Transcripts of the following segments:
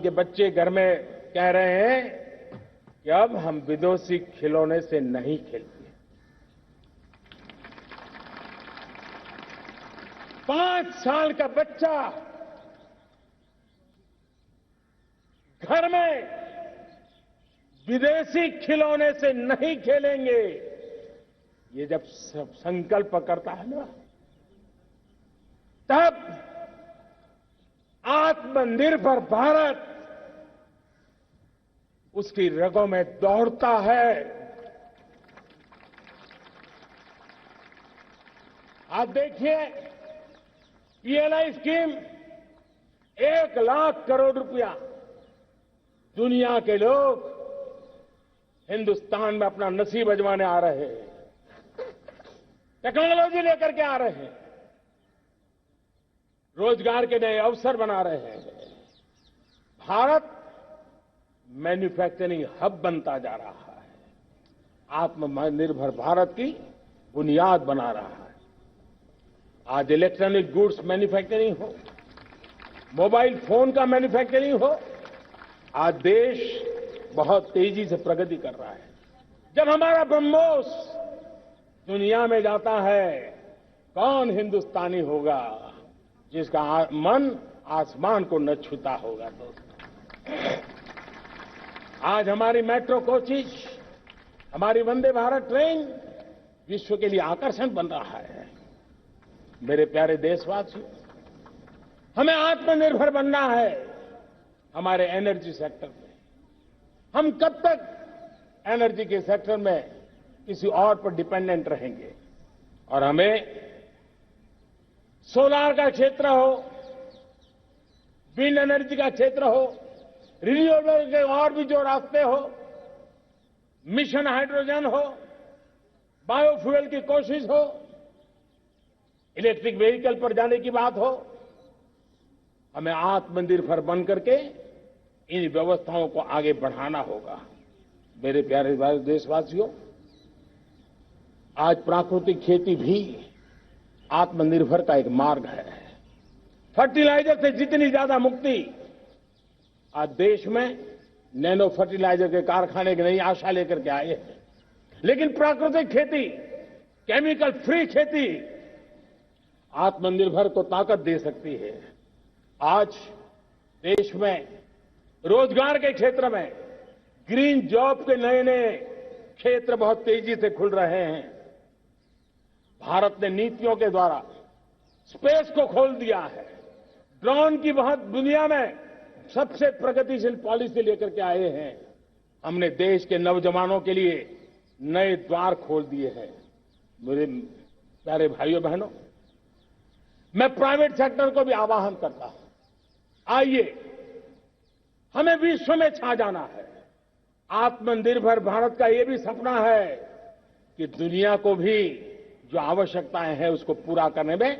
के बच्चे घर में कह रहे हैं कि अब हम विदेशी खिलौने से नहीं खेलते। 5 साल का बच्चा घर में विदेशी खिलौने से नहीं खेलेंगे, ये जब संकल्प करता है ना, तब आत्मनिर्भर भारत उसकी रगों में दौड़ता है। आप देखिए, पीएलआई स्कीम 1 लाख करोड़ रुपया दुनिया के लोग हिंदुस्तान में अपना नसीब आजमाने आ रहे हैं, टेक्नोलॉजी लेकर के आ रहे हैं, रोजगार के नए अवसर बना रहे हैं। भारत मैन्युफैक्चरिंग हब बनता जा रहा है, आत्मनिर्भर भारत की बुनियाद बना रहा है। आज इलेक्ट्रॉनिक गुड्स मैन्युफैक्चरिंग हो, मोबाइल फोन का मैन्युफैक्चरिंग हो, आज देश बहुत तेजी से प्रगति कर रहा है। जब हमारा ब्रह्मोस दुनिया में जाता है, कौन हिंदुस्तानी होगा जिसका मन आसमान को न छूता होगा। दोस्तों, आज हमारी मेट्रो कोचेज, हमारी वंदे भारत ट्रेन विश्व के लिए आकर्षण बन रहा है। मेरे प्यारे देशवासियों, हमें आत्मनिर्भर बनना है हमारे एनर्जी सेक्टर में। हम कब तक एनर्जी के सेक्टर में किसी और पर डिपेंडेंट रहेंगे? और हमें सोलार का क्षेत्र हो, विंड एनर्जी का क्षेत्र हो, रिन्यूएबल के और भी जो रास्ते हो, मिशन हाइड्रोजन हो, बायोफ्यूल की कोशिश हो, इलेक्ट्रिक व्हीकल पर जाने की बात हो, हमें आत्मनिर्भर बन करके इन व्यवस्थाओं को आगे बढ़ाना होगा। मेरे प्यारे देशवासियों, आज प्राकृतिक खेती भी आत्मनिर्भर का एक मार्ग है। फर्टिलाइजर से जितनी ज्यादा मुक्ति, आज देश में नैनो फर्टिलाइजर के कारखाने की नई आशा लेकर के आए हैं। लेकिन प्राकृतिक खेती, केमिकल फ्री खेती आत्मनिर्भर को ताकत दे सकती है। आज देश में रोजगार के क्षेत्र में ग्रीन जॉब के नए नए क्षेत्र बहुत तेजी से खुल रहे हैं। भारत ने नीतियों के द्वारा स्पेस को खोल दिया है। ड्रोन की बहुत दुनिया में सबसे प्रगतिशील पॉलिसी लेकर के आए हैं। हमने देश के नौजवानों के लिए नए द्वार खोल दिए हैं। मेरे प्यारे भाइयों बहनों, मैं प्राइवेट सेक्टर को भी आह्वान करता हूं, आइए हमें विश्व में छा जाना है। आत्मनिर्भर भारत का ये भी सपना है कि दुनिया को भी जो आवश्यकताएं हैं उसको पूरा करने में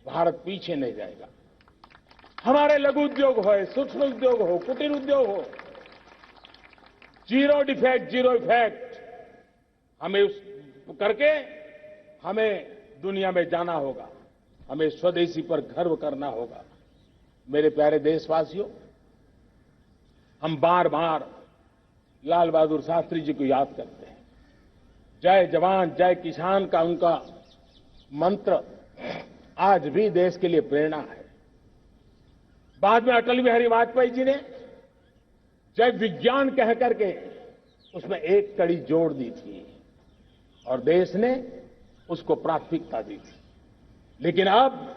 भारत पीछे नहीं जाएगा। हमारे लघु उद्योग हो, सूक्ष्म उद्योग हो, कुटीर उद्योग हो, जीरो डिफेक्ट, जीरो इफेक्ट, हमें उस करके हमें दुनिया में जाना होगा। हमें स्वदेशी पर गर्व करना होगा। मेरे प्यारे देशवासियों, हम बार बार लाल बहादुर शास्त्री जी को याद करते हैं। जय जवान जय किसान का उनका मंत्र आज भी देश के लिए प्रेरणा है। बाद में अटल बिहारी वाजपेयी जी ने जय विज्ञान कह करके उसमें एक कड़ी जोड़ दी थी और देश ने उसको प्राथमिकता दी थी। लेकिन अब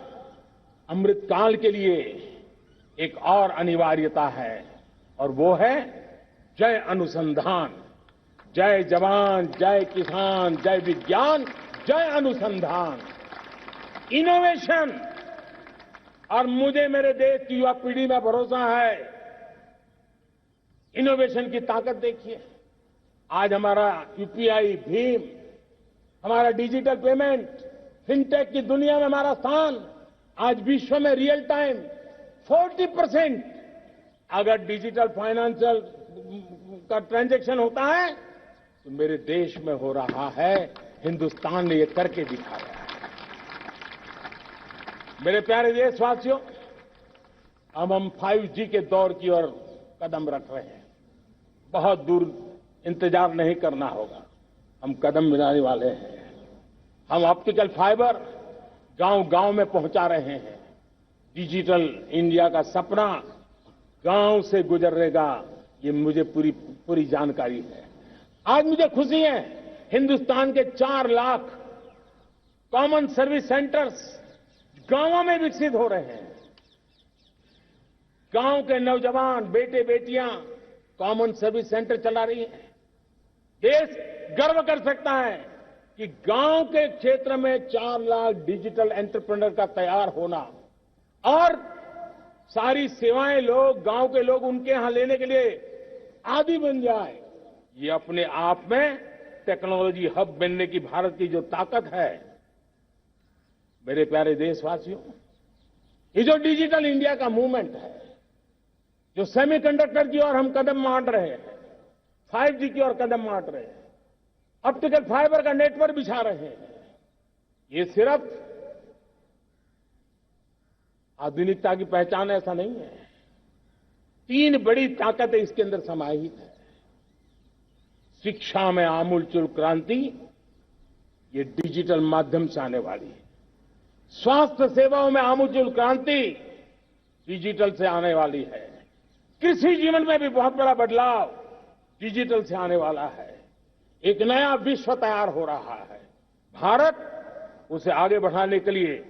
अमृतकाल के लिए एक और अनिवार्यता है और वो है जय अनुसंधान। जय जवान जय किसान जय विज्ञान जय अनुसंधान, इनोवेशन। और मुझे मेरे देश की युवा पीढ़ी में भरोसा है, इनोवेशन की ताकत देखिए। आज हमारा यूपीआई, भीम, हमारा डिजिटल पेमेंट, फिनटेक की दुनिया में हमारा स्थान, आज विश्व में रियल टाइम 40% अगर डिजिटल फाइनेंशियल का ट्रांजैक्शन होता है तो मेरे देश में हो रहा है। हिंदुस्तान ने ये करके दिखाया है। मेरे प्यारे देशवासियों, अब हम 5G के दौर की ओर कदम रख रहे हैं। बहुत दूर इंतजार नहीं करना होगा, हम कदम मिलाने वाले हैं। हम ऑप्टिकल फाइबर गांव-गांव में पहुंचा रहे हैं। डिजिटल इंडिया का सपना गांव से गुजरेगा, ये मुझे पूरी जानकारी है। आज मुझे खुशी है, हिंदुस्तान के 4 लाख कॉमन सर्विस सेंटर्स गांवों में विकसित हो रहे हैं। गांव के नौजवान बेटे बेटियां कॉमन सर्विस सेंटर चला रही हैं। देश गर्व कर सकता है कि गांव के क्षेत्र में 4 लाख डिजिटल एंटरप्रेन्योर का तैयार होना और सारी सेवाएं गांव के लोग उनके यहां लेने के लिए आदी बन जाए, ये अपने आप में टेक्नोलॉजी हब बनने की भारत की जो ताकत है। मेरे प्यारे देशवासियों, ये जो डिजिटल इंडिया का मूवमेंट है, जो सेमीकंडक्टर की ओर हम कदम मांड रहे हैं, 5G की ओर कदम मांड रहे हैं, ऑप्टिकल फाइबर का नेटवर्क बिछा रहे हैं, ये सिर्फ आधुनिकता की पहचान ऐसा नहीं है। 3 बड़ी ताकतें इसके अंदर समाहित है। शिक्षा में आमूलचूल क्रांति, ये डिजिटल माध्यम से आने वाली है। स्वास्थ्य सेवाओं में आमूलचूल क्रांति डिजिटल से आने वाली है। कृषि जीवन में भी बहुत बड़ा बदलाव डिजिटल से आने वाला है। एक नया विश्व तैयार हो रहा है। भारत उसे आगे बढ़ाने के लिए,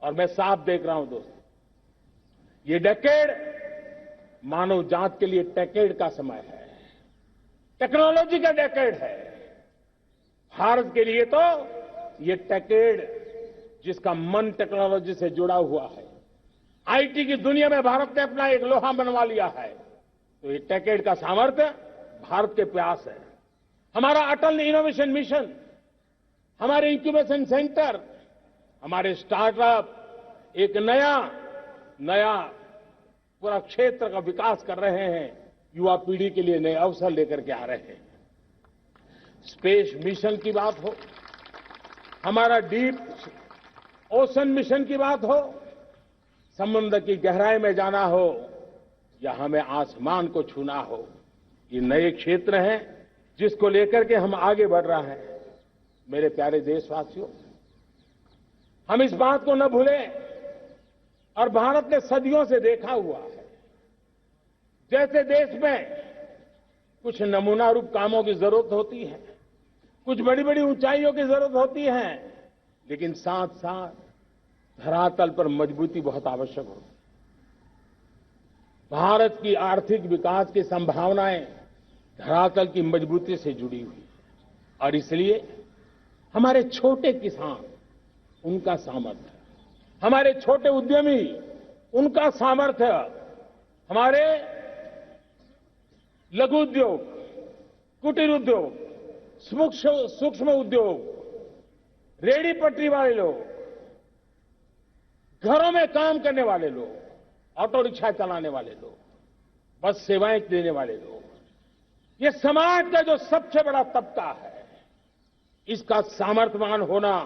और मैं साफ देख रहा हूं दोस्तों, ये डेकेड मानव जात के लिए टेकेड का समय है, टेक्नोलॉजी का डेकेड है। भारत के लिए तो ये टेकेड, जिसका मन टेक्नोलॉजी से जुड़ा हुआ है, आईटी की दुनिया में भारत ने अपना एक लोहा बनवा लिया है, तो ये टेकेड का सामर्थ्य भारत के प्रयास है। हमारा अटल इनोवेशन मिशन, हमारे इंक्यूबेशन सेंटर, हमारे स्टार्टअप एक नया पूरा क्षेत्र का विकास कर रहे हैं। युवा पीढ़ी के लिए नए अवसर लेकर के आ रहे हैं। स्पेस मिशन की बात हो, हमारा डीप ओशन मिशन की बात हो, समुद्र की गहराई में जाना हो या हमें आसमान को छूना हो, ये नए क्षेत्र हैं जिसको लेकर के हम आगे बढ़ रहे हैं। मेरे प्यारे देशवासियों, हम इस बात को न भूलें, और भारत ने सदियों से देखा हुआ है, जैसे देश में कुछ नमूना रूप कामों की जरूरत होती है, कुछ बड़ी बड़ी ऊंचाइयों की जरूरत होती है, लेकिन साथ साथ धरातल पर मजबूती बहुत आवश्यक होती है। भारत की आर्थिक विकास की संभावनाएं धरातल की मजबूती से जुड़ी हुई है, और इसलिए हमारे छोटे किसान, उनका सामर्थ्य, हमारे छोटे उद्यमी, उनका सामर्थ्य, हमारे लघु उद्योग, कुटीर उद्योग, सूक्ष्म उद्योग, रेहड़ी पटरी वाले लोग, घरों में काम करने वाले लोग, ऑटो रिक्शा चलाने वाले लोग, बस सेवाएं देने वाले लोग, ये समाज का जो सबसे बड़ा तबका है, इसका सामर्थ्यवान होना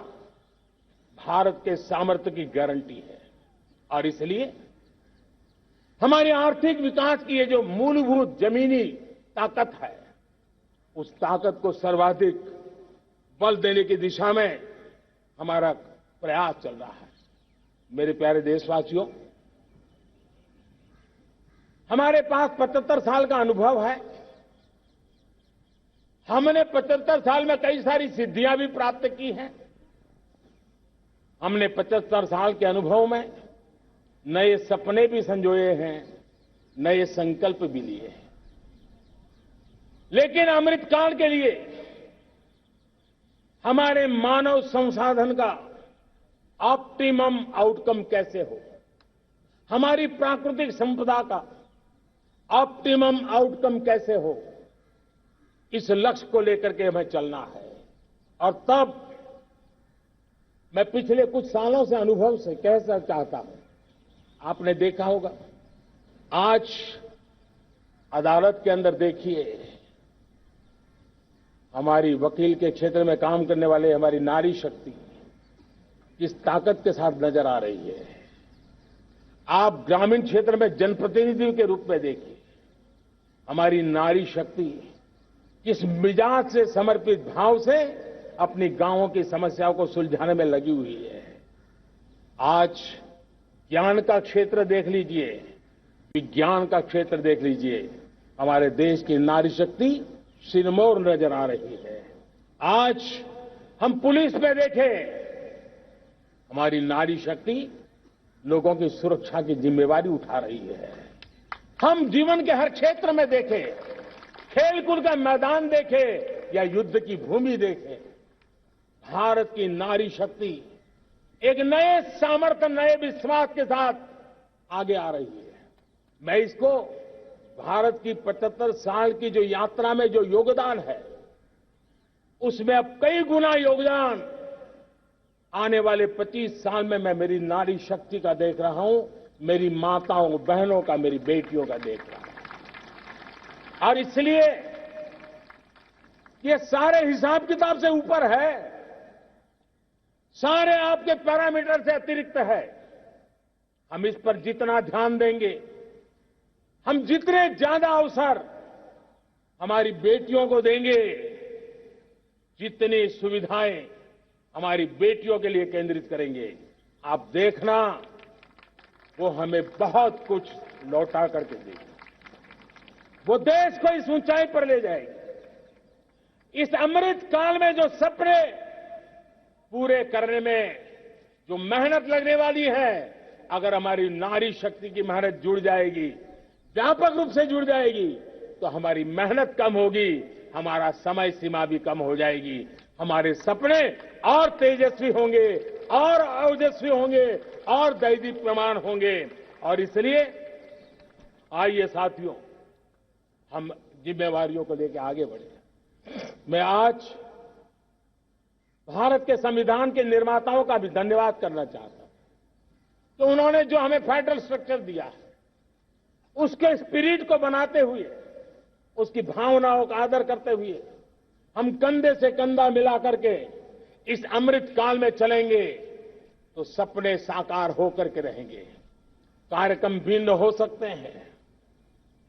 भारत के सामर्थ्य की गारंटी है। और इसलिए हमारे आर्थिक विकास की ये जो मूलभूत जमीनी ताकत है, उस ताकत को सर्वाधिक बल देने की दिशा में हमारा प्रयास चल रहा है। मेरे प्यारे देशवासियों, हमारे पास 75 साल का अनुभव है। हमने 75 साल में कई सारी सिद्धियां भी प्राप्त की हैं। हमने 75 साल के अनुभव में नए सपने भी संजोए हैं, नए संकल्प भी लिए हैं। लेकिन अमृतकाल के लिए हमारे मानव संसाधन का ऑप्टिमम आउटकम कैसे हो, हमारी प्राकृतिक संपदा का ऑप्टिमम आउटकम कैसे हो, इस लक्ष्य को लेकर के हमें चलना है। और तब मैं पिछले कुछ सालों से अनुभव से कहना चाहता हूं, आपने देखा होगा, आज अदालत के अंदर देखिए, हमारी वकील के क्षेत्र में काम करने वाले हमारी नारी शक्ति किस ताकत के साथ नजर आ रही है। आप ग्रामीण क्षेत्र में जनप्रतिनिधियों के रूप में देखिए, हमारी नारी शक्ति किस मिजाज से, समर्पित भाव से अपनी गांवों की समस्याओं को सुलझाने में लगी हुई है। आज ज्ञान का क्षेत्र देख लीजिए, विज्ञान का क्षेत्र देख लीजिए, हमारे देश की नारी शक्ति सिरमौर नजर आ रही है। आज हम पुलिस में देखें, हमारी नारी शक्ति लोगों की सुरक्षा की जिम्मेवारी उठा रही है। हम जीवन के हर क्षेत्र में देखें, खेलकूद का मैदान देखें या युद्ध की भूमि देखें, भारत की नारी शक्ति एक नए सामर्थ्य, नए विश्वास के साथ आगे आ रही है। मैं इसको भारत की 75 साल की जो यात्रा में जो योगदान है, उसमें अब कई गुना योगदान आने वाले 25 साल में मैं मेरी नारी शक्ति का देख रहा हूं, मेरी माताओं, बहनों का, मेरी बेटियों का देख रहा हूं। और इसलिए ये सारे हिसाब किताब से ऊपर है, सारे आपके पैरामीटर से अतिरिक्त है। हम इस पर जितना ध्यान देंगे, हम जितने ज्यादा अवसर हमारी बेटियों को देंगे, जितनी सुविधाएं हमारी बेटियों के लिए केंद्रित करेंगे, आप देखना वो हमें बहुत कुछ लौटा करके देगी। वो देश को इस ऊंचाई पर ले जाएगी। इस अमृत काल में जो सपने पूरे करने में जो मेहनत लगने वाली है, अगर हमारी नारी शक्ति की मेहनत जुड़ जाएगी, व्यापक रूप से जुड़ जाएगी, तो हमारी मेहनत कम होगी, हमारा समय सीमा भी कम हो जाएगी, हमारे सपने और तेजस्वी होंगे, और ओजस्वी होंगे, और दैदीप्यमान होंगे। और इसलिए आइए साथियों, हम जिम्मेवारियों को लेकर आगे बढ़े। मैं आज भारत के संविधान के निर्माताओं का भी धन्यवाद करना चाहता हूं कि उन्होंने जो हमें फेडरल स्ट्रक्चर दिया है, उसके स्पिरिट को बनाते हुए, उसकी भावनाओं का आदर करते हुए हम कंधे से कंधा मिला करके इस अमृत काल में चलेंगे तो सपने साकार होकर के रहेंगे। कार्यक्रम भिन्न हो सकते हैं,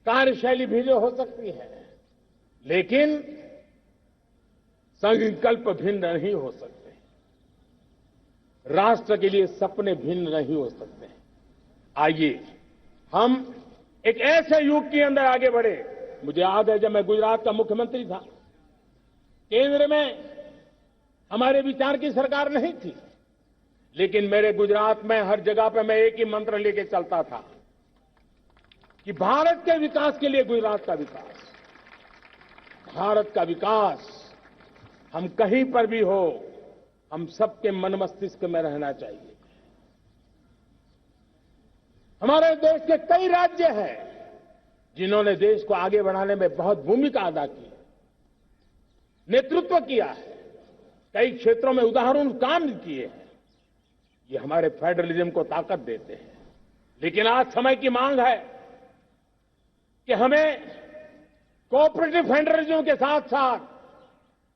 कार्यशैली भिन्न हो सकती है, लेकिन संकल्प भिन्न नहीं हो सकते। राष्ट्र के लिए सपने भिन्न नहीं हो सकते। आइए हम एक ऐसे युग के अंदर आगे बढ़े। मुझे याद है जब मैं गुजरात का मुख्यमंत्री था, केंद्र में हमारे विचार की सरकार नहीं थी, लेकिन मेरे गुजरात में हर जगह पे मैं एक ही मंत्र लेके चलता था कि भारत के विकास के लिए गुजरात का विकास, भारत का विकास हम कहीं पर भी हो, हम सबके मन मस्तिष्क में रहना चाहिए। हमारे देश के कई राज्य हैं जिन्होंने देश को आगे बढ़ाने में बहुत भूमिका अदा की, नेतृत्व किया है, कई क्षेत्रों में उदाहरण काम किए हैं। ये हमारे फेडरलिज्म को ताकत देते हैं। लेकिन आज समय की मांग है कि हमें कोऑपरेटिव फेडरलिज्म के साथ साथ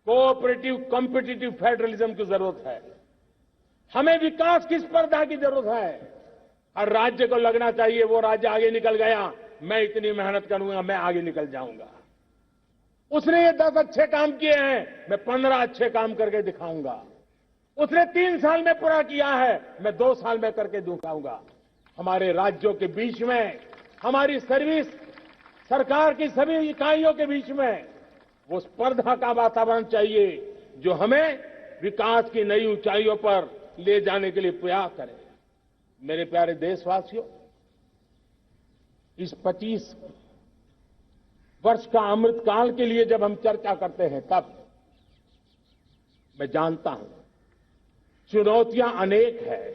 कोऑपरेटिव कॉम्पिटिटिव फेडरलिज्म की जरूरत है। हमें विकास की स्पर्धा की जरूरत है। हर राज्य को लगना चाहिए वो राज्य आगे निकल गया, मैं इतनी मेहनत करूंगा, मैं आगे निकल जाऊंगा। उसने ये 10 अच्छे काम किए हैं, मैं 15 अच्छे काम करके दिखाऊंगा। उसने 3 साल में पूरा किया है, मैं 2 साल में करके दिखाऊंगा। हमारे राज्यों के बीच में, हमारी सर्विस, सरकार की सभी इकाइयों के बीच में वो स्पर्धा का वातावरण चाहिए जो हमें विकास की नई ऊंचाइयों पर ले जाने के लिए प्रयास करे। मेरे प्यारे देशवासियों, इस 25 वर्ष का अमृत काल के लिए जब हम चर्चा करते हैं, तब मैं जानता हूं चुनौतियां अनेक हैं,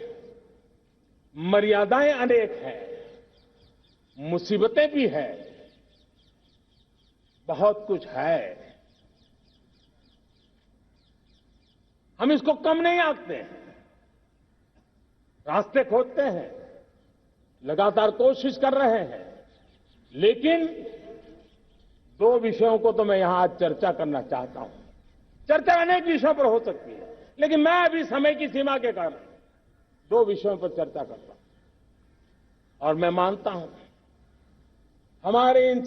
मर्यादाएं अनेक हैं, मुसीबतें भी हैं, बहुत कुछ है। हम इसको कम नहीं आंकते हैं, रास्ते खोजते हैं, लगातार कोशिश कर रहे हैं। लेकिन 2 विषयों को तो मैं यहां आज चर्चा करना चाहता हूं। चर्चा अनेक विषयों पर हो सकती है, लेकिन मैं अभी समय की सीमा के कारण 2 विषयों पर चर्चा करता हूं। और मैं मानता हूं हमारे इन